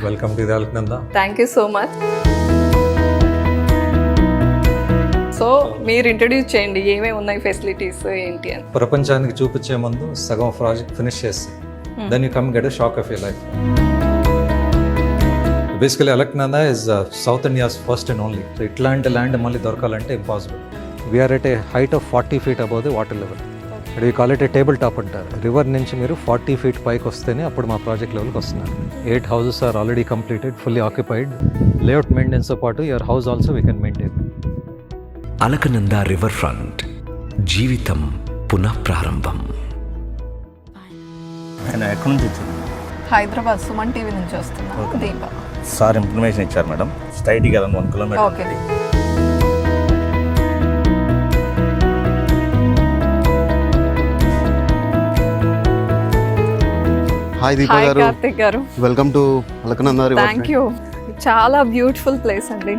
Welcome to Alakananda. Thank you so much. So మీరు introduce చేయండి, ఏమేమి ఉన్నాయి ఫెసిలిటీస్ ఏంటి అని. ప్రపంచానికి చూపించే ముందు సగం ప్రాజెక్ట్ ఫినిష్ చేసి then you come get a shock of your life. Basically Alakananda is South India's first and only. So ఇట్లాంటి ల్యాండ్ మళ్ళీ దొరకాలంటే impossible. We are at a height of 40 feet above the water level. We call it a table top అంటారు. River నుంచి మీరు 40 feet పైకి వస్తేనే అప్పుడు మా ప్రాజెక్ట్ లెవెల్కి వస్తున్నారు. 8 houses are already completed, fully occupied. Layout మెయింటెనెన్స్తో పాటు your house also we can maintain. Alakananda river front, జీవితం పునః ప్రారంభం. ఆయన ఎక్కడి నుంచి వచ్చారు? హైదరాబాద్ సుమన్ టీవీ నుంచి వస్తున్నాను. దీప సార్ ఇన్ఫర్మేషన్ ఇచ్చారు మేడం. స్ట్రైట్గా 1 kilometer. Okay. Hi Deepa hi గారు, కార్తిక్ గారు, welcome to Alakananda river thank you. చాలా బ్యూటిఫుల్ ప్లేస్ అండి.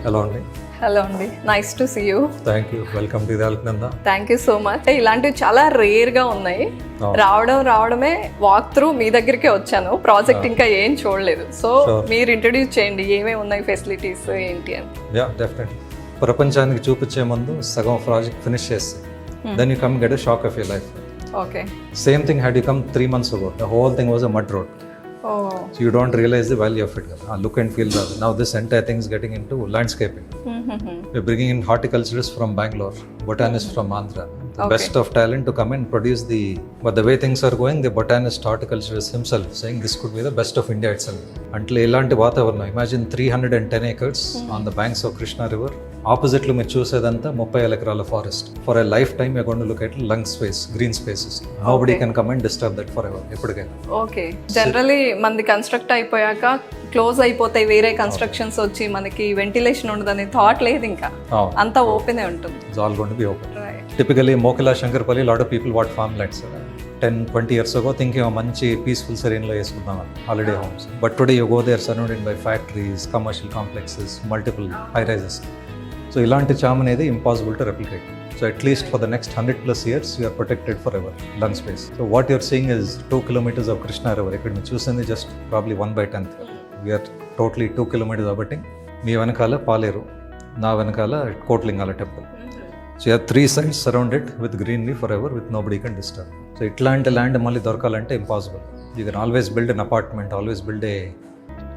హలో అండి. హలో అండి, nice to see you. Thank you. Welcome to Alakananda. Thank you so much. ఇలాంటివి చాలా రేర్ గా ఉన్నాయి. రావడమే వాక్ త్రూ మీ దగ్గరికే వచ్చాను. ప్రాజెక్ట్ ఇంకా ఏం చూడలేదు. సో మీరు ఇంట్రడ్యూస్ చేయండి, ఏమేమి ఉన్నాయి ఫెసిలిటీస్ ఏంటి అని. Yeah, definitely. ప్రపంచానికి చూపించే ముందు సగం ప్రాజెక్ట్ ఫినిష్ చేసి then you come get a shock of your life. Okay. Same thing had you come 3 months ago. The whole thing was a mud road. Oh, So you don't realize the value of it. Look and feel that. Now this entire thing is getting into landscaping. We're bringing in horticulturists from Bangalore, botanists from Andhra, the best of talent to come and produce the. But the way things are going, the botanist, horticulturist himself saying this could be the best of India itself. Until elanti vatavaranam. Imagine 310 acres on the banks of Krishna River. ఆపోజిట్లో మీరు చూసేదంతా 30,000 ఎకరాల forest. For a life time you're going to look at lung space, green spaces. Nobody can come and disturb that for ever, ఎప్పటికైనా. Okay. Generally మనది construct అయిపోయాక close అయిపోతాయి, వేరే constructions వచ్చి మనకి వెంటిలేషన్ ఉండదని థాట్ లేదు. ఇంకా అంతా ఓపెన్ ఉంటుంది. It's all going to be open. Typically Mokila, Shankarpalli, lot of people what farm lands 10-20 years ago thinking మంచి పీస్ఫుల్ సెరీన్లో వేసుకుందాం holiday homes. But today you go there surrounded by factories, commercial complexes, multiple high rises. So ఇలాంటి charm అనేది impossible to replicate. So at least for the next 100+ years you are protected for ever lung space. So what you're seeing is 2 kilometers of Krishna river. ఇక్కడ మీరు చూసింది just probably 1/10. We're totally 2 kilometers కాబట్టి మీ వెనకాల పాలేరు, నా వెనకాల Kotlingala temple. So you're 3 sides surrounded with greenery for ever, with nobody can disturb. So ఇట్లాంటి land మళ్ళీ దొరకాలంటే impossible. You can always build an apartment, always build a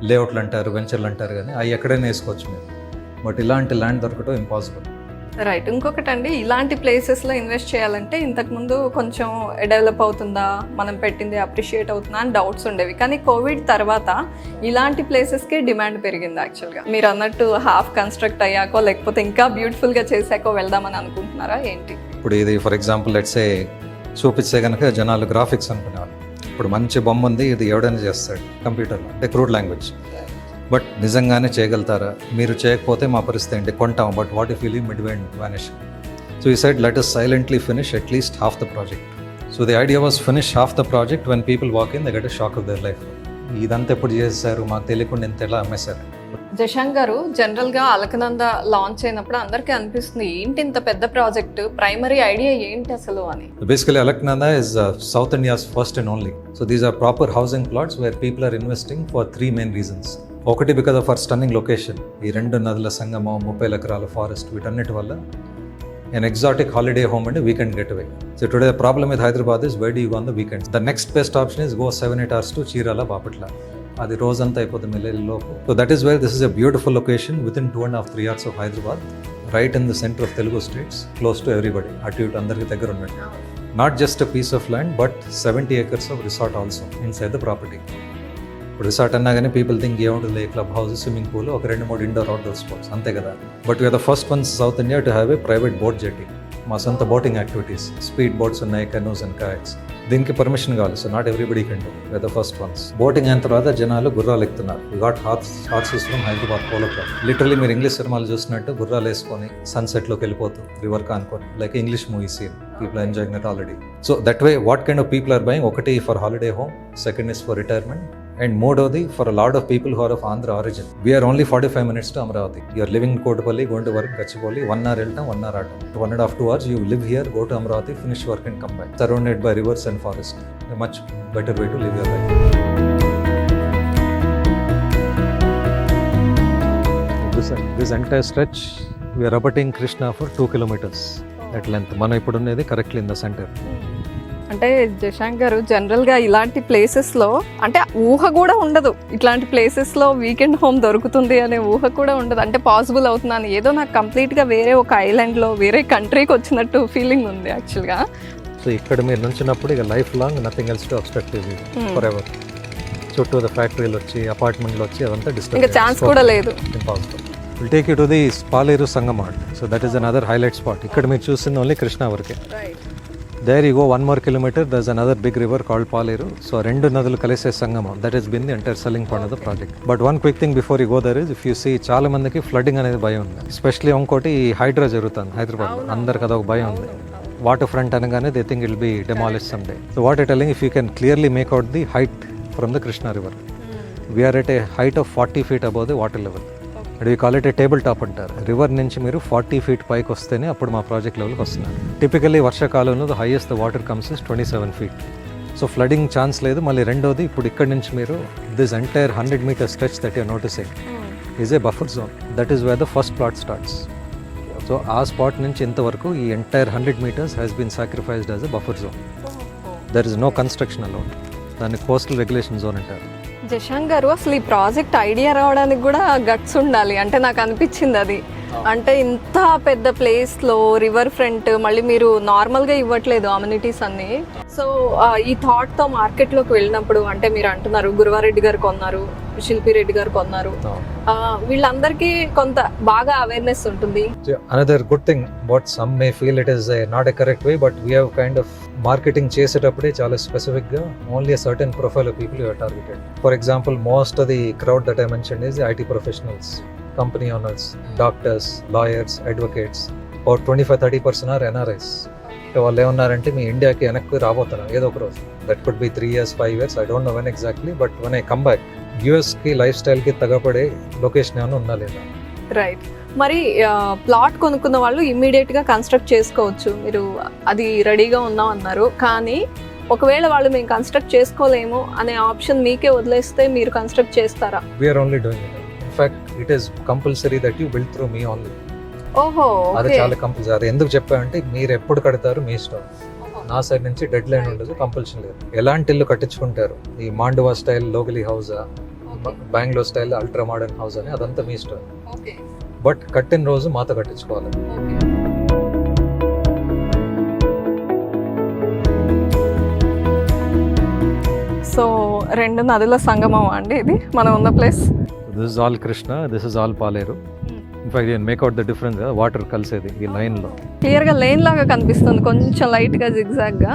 లేఅవుట్లు అంటారు, వెంచర్లు అంటారు, కానీ అవి ఎక్కడైనా వేసుకోవచ్చు మీరు. బట్ ఇలాంటి ల్యాండ్ దొరకడం ఇంపాసిబుల్. రైట్. ఇంకొకటి అండి, ఇలాంటి ప్లేసెస్లో ఇన్వెస్ట్ చేయాలంటే ఇంతకుముందు కొంచెం డెవలప్ అవుతుందా, మనం పెట్టింది అప్రిషియేట్ అవుతుందా అని డౌట్స్ ఉండేవి. కానీ కోవిడ్ తర్వాత ఇలాంటి ప్లేసెస్కి డిమాండ్ పెరిగింది. యాక్చువల్గా మీరు అన్నట్టు హాఫ్ కన్స్ట్రక్ట్ అయ్యాకో లేకపోతే ఇంకా బ్యూటిఫుల్గా చేశాకో వెళ్దామని అనుకుంటున్నారా ఏంటి? ఇప్పుడు ఇది ఫర్ ఎగ్జాంపుల్ లెట్స్ ఏ చూపిస్తే కనుక జనాలు గ్రాఫిక్స్ అనుకునేవాళ్ళు. ఇప్పుడు మంచి బొమ్మ ఉంది, ఇది ఎవడైనా చేస్తాడు కంప్యూటర్లో, అంటే క్రూడ్ లాంగ్వేజ్. బట్ నిజంగానే చేయగలుగుతారా? మీరు చేయకపోతే మా పరిస్థితి ఏంటి? కొంటాం, but what if you leave midway and vanish. So ఈ side let us silently finish at least half the project. So the idea was finish half the project. When people walk in, they get a shock of their life. ఇదంతా ఎప్పుడు చేశారు, మాకు తెలియకుండా ఇంత ఎలా అమ్మేశారు. జశాంక్ గారు, జనరల్గా అలకనంద లాంచ్ అయినప్పుడు అందరికీ అనిపిస్తుంది ఏంటి ఇంత పెద్ద ప్రాజెక్ట్, ప్రైమరీ ఐడియా ఏంటి అసలు అని. Basically Alaknanda is South India's first and only. So these are proper housing plots where people are investing for 3 main reasons. ఒకటి because of our stunning location. ఈ 2 నదుల సంగమం, 30 ఎకరాల ఫారెస్ట్, వీటన్నిటి వల్ల an exotic holiday home and a weekend getaway. So today the problem with Hyderabad is where do you go on the weekends? The next best option is go 7-8 hours to Chirala, Bapatla. అది రోజంతా అయిపోతుంది మిల్లెల్లోపు. So that is where this is a beautiful location with in 2.5-3 hours of Hyderabad, right in the centre of Telugu states, close to everybody, అటు ఇటు అందరికి దగ్గర ఉన్నట్టు. Not just a piece of land but 70 acres of resort also inside the property. ఇప్పుడు resort అన్నా కానీ people think ఏముంటుంది, club house, swimming pool, ఒక 2-3 ఇండోర్ అవుట్డోర్ స్పోర్ట్స్, అంతే కదా. But we are the first ones south India to have a private boat jetting. మా సొంత boating activities, speed boats ఉన్నాయి, కనోస్ అండ్ కయాక్స్. దీనికి పర్మిషన్ కావాలి. So not everybody can do. We are the first ones. Boating అయిన తర్వాత జనాలు గుర్రాలు ఎక్కుతున్నారు. We got horses from Hyderabad polo club. Literally మీరు ఇంగ్లీష్ సినిమాలు చూసినట్టు గుర్రాలు వేసుకొని సన్సెట్లోకి వెళ్ళిపోతూ రివర్ కానుకొని, like English movie scene. People enjoying that already. So that way what kind of people are buying? ఒకటి for holiday home, second is for retirement, and మూడోది for a lot of people who are of Andhra origin we are only 45 minutes to Amaravati. You are living in Kotapalli, going to work Gachibowli, 1 hour వెళ్తాం, 1 hour ఆటం, 1.5 2 hours you live here, go to Amravati, finish work and come back, surrounded by rivers and forest. A much better way to live your life. This entire stretch we are abutting Krishna for 2 kilometers at length. మనం ఇప్పుడు ఉన్నది correctly in the centre. అంటే జశాంక్ గారు జనరల్గా ఇలాంటి ప్లేసెస్లో అంటే ఊహ కూడా ఉండదు, ఇట్లాంటి ప్లేసెస్లో వీకెండ్ హోమ్ దొరుకుతుంది అనే ఊహ కూడా ఉండదు. అంటే పాసిబుల్ అవుతున్నాను, ఏదో నాకు కంప్లీట్గా వేరే ఒక ఐలాండ్లో వేరే కంట్రీకి వచ్చినట్టు ఫీలింగ్ ఉంది యాక్చువల్గా. సో ఇక్కడ మీరు నుంచినప్పుడు ఇక life long nothing else to obstruct for ever. చుట్టూ ఫ్యాక్టరీలు వచ్చి అపార్ట్మెంట్లు వచ్చి అదంతా డిస్టర్బ్, ఇంకా ఛాన్స్ కూడా లేదు. Impossible. Will take you to the Paleru సంగమాడ్. So that is another highlight spot. ఇక్కడ మీరు చూసింది ఓన్లీ కృష్ణా వరకే. There you go 1 more kilometer, there's another big river called Paleru. So రెండు నదులు కలిసే సంగమం. That has been the entire selling point of the project. But one quick thing before you go there is, if you see చాలా మందికి flooding అనేది భయం ఉంది. Especially ఇంకోటి హైడ్రా జరుగుతుంది హైదరాబాద్లో, అందరికి అదొక భయం ఉంది. వాటర్ ఫ్రంట్ అనగానే they think it will be demolish some day. So what I telling, if you can clearly make out the height from the Krishna river, we're at a height of 40 feet above the water level. And we call it a table top అంటారు. River నుంచి మీరు 40 feet పైకి వస్తేనే అప్పుడు మా project లెవెల్కి వస్తున్నారు. Typically వర్షాకాలంలో the highest the water comes is 27 feet. So flooding chance లేదు. మళ్ళీ రెండోది, ఇప్పుడు ఇక్కడ నుంచి మీరు this entire 100 meter stretch that you're noticing is a buffer zone. That is where the first plot starts. So ఆ స్పాట్ నుంచి ఇంతవరకు ఈ entire 100 meters has been sacrificed as a buffer zone. There is no construction allowed. దాన్ని coastal regulation zone అంటారు. జశాంక్ గారు, అసలు ఈ project idea రావడానికి కూడా గట్స్ ఉండాలి. అంటే నాకు అనిపించింది అది, అంటే ఇంత పెద్ద ప్లేస్లో రివర్ ఫ్రంట్, మళ్ళీ మీరు నార్మల్గా ఇవ్వట్లేదు అమ్యూనిటీస్ అన్ని. సో ఈ థాట్తో మార్కెట్లోకి వెళ్ళినప్పుడు, అంటే మీరు అంటున్నారు గురువారెడ్డి గారు కొన్నారు, శిల్పిరెడ్డి గారు కొన్నారు, వీళ్ళందరికీ కొంత బాగా అవేర్నెస్ ఉంటుంది. Another good thing what some may feel it is not a correct way, but we have kind of marketing చేసేటప్పుడే చాలా స్పెసిఫిక్గా only a certain profile of people you are targeted. For example, most of the crowd that I mention is IT professionals, company owners, doctors, lawyers, advocates. About 25-30% are NRIs. వాళ్ళు ఏమన్నారంటే మీ ఇండియాకి వెనక్కి రాబోతున్నారు ఏదో ఒక రోజు. That could be 3 years, 5 years, I don't know when exactly, but when I come back యూఎస్కి లైఫ్ స్టైల్కి తగ్గపడే లొకేషన్ ఏమైనా ఉందా లేదా. రైట్. మరి ప్లాట్ కొనుక్కున్న వాళ్ళు ఇమ్మీడియట్గా కన్స్ట్రక్ట్ చేసుకోవచ్చు, మీరు అది రెడీగా ఉన్నాం అన్నారు. కానీ ఒకవేళ వాళ్ళు మేము కన్స్ట్రక్ట్ చేసుకోలేము అనే ఆప్షన్ మీకే వదిలేస్తే మీరు కన్స్ట్రక్ట్ చేస్తారా? We're only doing it. In fact it is compulsory that you build through me only. ఓహో, అది చాలా కంపల్సరీ. అది ఎందుకు చెప్పామంటే మీరు ఎప్పుడు కడతారు మీ ఇష్టం. నా సైడ్ నుంచి డెడ్ లైన్ ఉండదు, కంపల్షన్ లేదు. ఎలాంటి ఇల్లు కట్టించుకుంటారు, ఈ మాండువా స్టైల్ లోకలీ హౌసా, Bengaluru style ultra modern house అని, అదంతా మీ ఇష్టం. బట్ కట్టిన రోజు మాతో కట్టించుకోవాలి. సో రెండు నదుల సంగమం అండి ఇది మనం ఉన్న place. This is all Krishna, this is all Paleru. In fact you make out the difference, water కలిసేది ఈ లైన్లో క్లియర్గా లైన్ లాగా కనిపిస్తుంది, కొంచెం లైట్గా జిగ్జాగ్గా.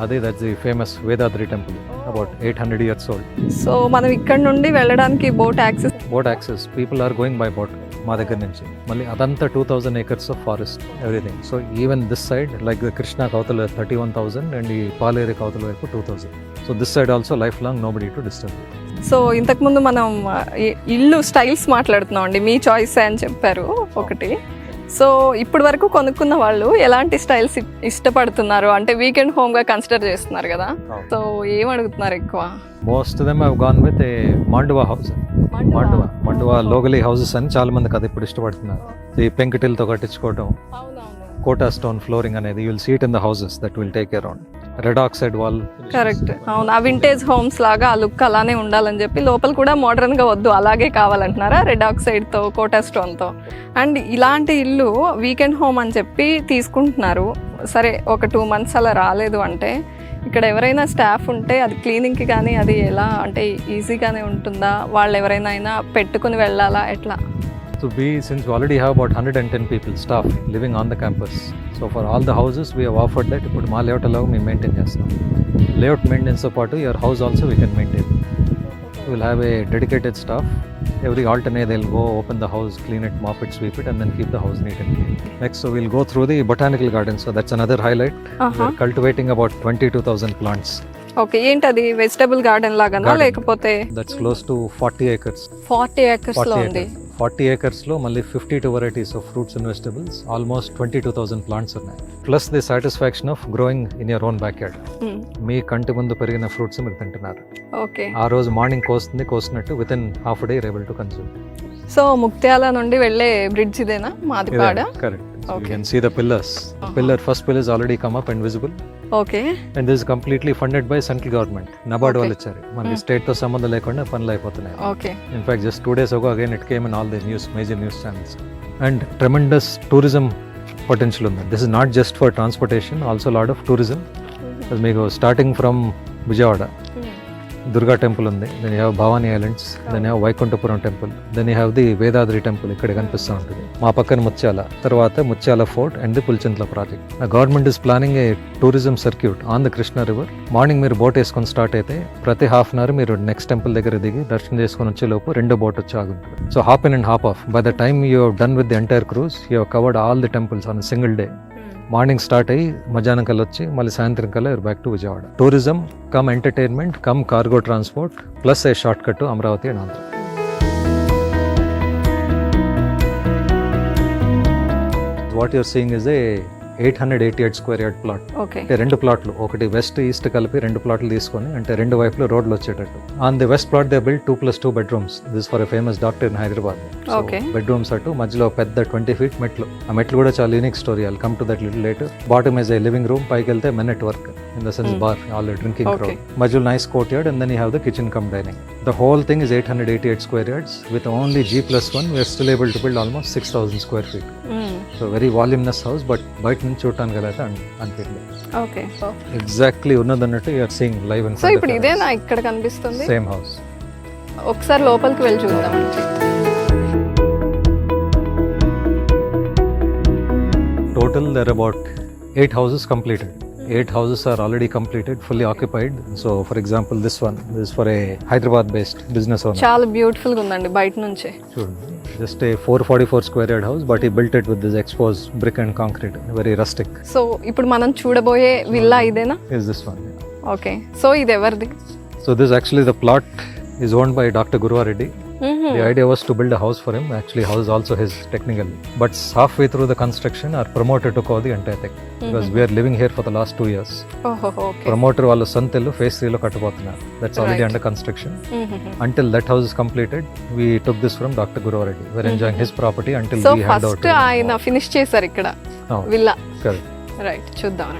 అదే that's the famous Vedadri temple, about 800 years old. So మనం ఇక్కడ నుండి వెళ్ళడానికి boat access people are going by boat మా దగ్గర నుంచి. మళ్ళీ అదంతా 2000 acres of forest, everything. So even this side like Krishna కౌతల 31,000 అండ్ ఈ పాలేరు కౌతల వైపు 2,000. So this side also life long nobody to disturb. So ఇంతకుముందు మనం ఇల్లు స్టైల్స్ మాట్లాడుతున్నాం అండి, మీ చాయిస్ అని చెప్పారు ఒకటి. సో ఇప్పటి వరకు కొనుక్కున్న వాళ్ళు ఎలాంటి స్టైల్స్ ఇష్టపడుతున్నారు? అంటే వీకెండ్ హోమ్ గా కన్సిడర్ చేస్తున్నారు కదా, సో ఏం అడుగుతున్నారు ఎక్కువ? Most of them have gone with a మాండువా హౌస్. మాండువా లోకలీ హౌసెస్ అని చాలా మంది కదా ఇప్పుడు ఇష్టపడుతున్నారు. ఈ పెంకుటిల్తో కట్టించుకోవడం, కోటా స్టోన్ ఫ్లోరింగ్ అనేది you will see it in the houses that will take around. Red oxide wall. Correct, అవును. ఆ వింటేజ్ హోమ్స్ లాగా ఆ లుక్ అలానే ఉండాలని చెప్పి, లోపల కూడా మోడర్న్ గా వద్దు అలాగే కావాలంటున్నారా, రెడ్ ఆక్సైడ్ తో, కోటా స్టోన్ తో. అండ్ ఇలాంటి ఇల్లు వీకెండ్ హోమ్ అని చెప్పి తీసుకుంటున్నారు. సరే ఒక 2 months అలా రాలేదు అంటే, ఇక్కడ ఎవరైనా స్టాఫ్ ఉంటే అది క్లీనింగ్కి కానీ అది ఎలా అంటే ఈజీగానే ఉంటుందా? వాళ్ళు ఎవరైనా పెట్టుకుని వెళ్ళాలా, ఎట్లా? So since we already have about 110 people, staff living on the campus. So for all the houses we have offered that. ఇప్పుడు మా లేఅవుట్ అలాగా మేము మెయింటైన్ చేస్తాం. లేఅవుట్ మెయింటెనెన్స్తో పాటు your house also we can maintain. We will have a dedicated staff. Every alternate they'll go open the house, clean it, mop it, sweep it, and then keep the house neat and clean. Next, so we'll go through the botanical garden. So that's another highlight. We're cultivating about 22,000 plants. Okay, ఏంటది vegetable garden లాగానా Garden. లేకపోతే that's close to 40 acres. 40 acres లో ఉంది? 40 acres లో మళ్ళీ 52 varieties of fruits and vegetables, almost 22,000 plants ఉన్నాయి. Plus the satisfaction of growing in your own backyard. మీ కంటి ముందు పెరిగిన ఫ్రూట్స్ మీరు తింటున్నారు. ఓకే, ఆ రోజు మార్నింగ్ కోసినట్టు within half day able to consume. So Muktyala నుండి వెళ్ళే బ్రిడ్జ్ ఇదేనా Madipada? Correct. You Okay. can see the pillars. First pillar is already come up and visible. Okay, And this is completely funded by central government. NABARD Okay. వాళ్ళు ఇచ్చారు. మనకి state తో సంబంధం లేకుండా పనులు అయిపోతున్నాయి. Okay, in fact just 2 days ago again it came in all the major news channels. And tremendous tourism potential ఉంది. This is not just for transportation, also a lot of tourism. మీకు starting from Vijayawada Durga temple ఉంది, then you have Bhavani islands, then you have Vaikunthapuram temple, then you have the Vedadri temple ఇక్కడ కనిపిస్తూ ఉంటుంది. మా పక్కన ముత్యాల, తర్వాత Muthyala fort and the Pulichintala project. Government is planning a tourism circuit on the Krishna river. Morning మీరు boat వేసుకొని start అయితే ప్రతి హాఫ్ అన్ అవర్ మీరు నెక్స్ట్ టెంపుల్ దగ్గర దిగి దర్శనం చేసుకొని వచ్చే లోపు రెండో బోట్ వచ్చి ఆగుంటుంది. So hop in and hop off. By the time you have done with the entire cruise you have covered all the temples on single day. Morning start అయ్యి మధ్యాహ్నం కల్లా వచ్చి మళ్ళీ సాయంత్రం కల్లా back to Vijayawada. Tourism cum entertainment cum cargo transport plus a shortcut to Amaravati and Andhra. What you're seeing is a 888 square yard plot. Okay, అంటే 2 ప్లాట్లు, ఒకటి వెస్ట్ ఈస్ట్ కలిపి 2 ప్లాట్లు తీసుకొని, అంటే 2 వైపులు రోడ్లు వచ్చేటట్టు. On the west plot they build 2+2 bedrooms. This for a famous doctor in Hyderabad. Okay. Bedrooms అటు మధ్యలో పెద్ద 20 feet మెట్లు. ఆ మెట్లు కూడా చాలా unique story. I'll come to that little later. Bottom is a living room, పైకి వెళ్తే men at work in the sense bar, all drinking Okay. Crowd. మధ్యలో nice courtyard and then you have the kitchen cum dining. The whole thing is 888 square yards. With only G+1 we are still able to build almost 6,000 square feet. So very voluminous house, but బయట నుంచి చూడటానికి అయితే అనిపించలేదు. Okay. Exactly ఉన్నదన్నట్టు you are seeing live in so ఇప్పుడు ఇదేనా ఇక్కడ కనిపిస్తుంది? Same house. ఒకసారి లోపలికి వెళ్ళి చూద్దామండి. Total there are about 8 houses completed. 8 houses are already completed, fully occupied. So for example this is for a Hyderabad based business owner. చాలా బ్యూటిఫుల్ గా ఉందండి బయట నుంచే. చూడండి, just a 444 square yard house, but he built it with this exposed brick and concrete, very rustic. So ఇప్పుడు మనం చూడబోయే villa ఇదేనా? Is this one? Okay, so ఇది ఎవరిది? So this actually the plot is owned by Dr. Guruva Reddy. The idea was to build a house for him. Actually, house is also his technically. But halfway through the construction, our promoter took over the entire thing because we are living here for the last 2 years. ఓహో, okay. Promoter వాళ్ళు సొంత ఇల్లు phase 3 లో కట్టబోతున్నారు. That's already Right. under construction. Until that house is completed, we took this from Dr. Guruva Reddy. We're enjoying his property until so we hand over first to him. ఆయన finish చేశారు ఇక్కడ Oh, villa. correct. Right, చూద్దాం.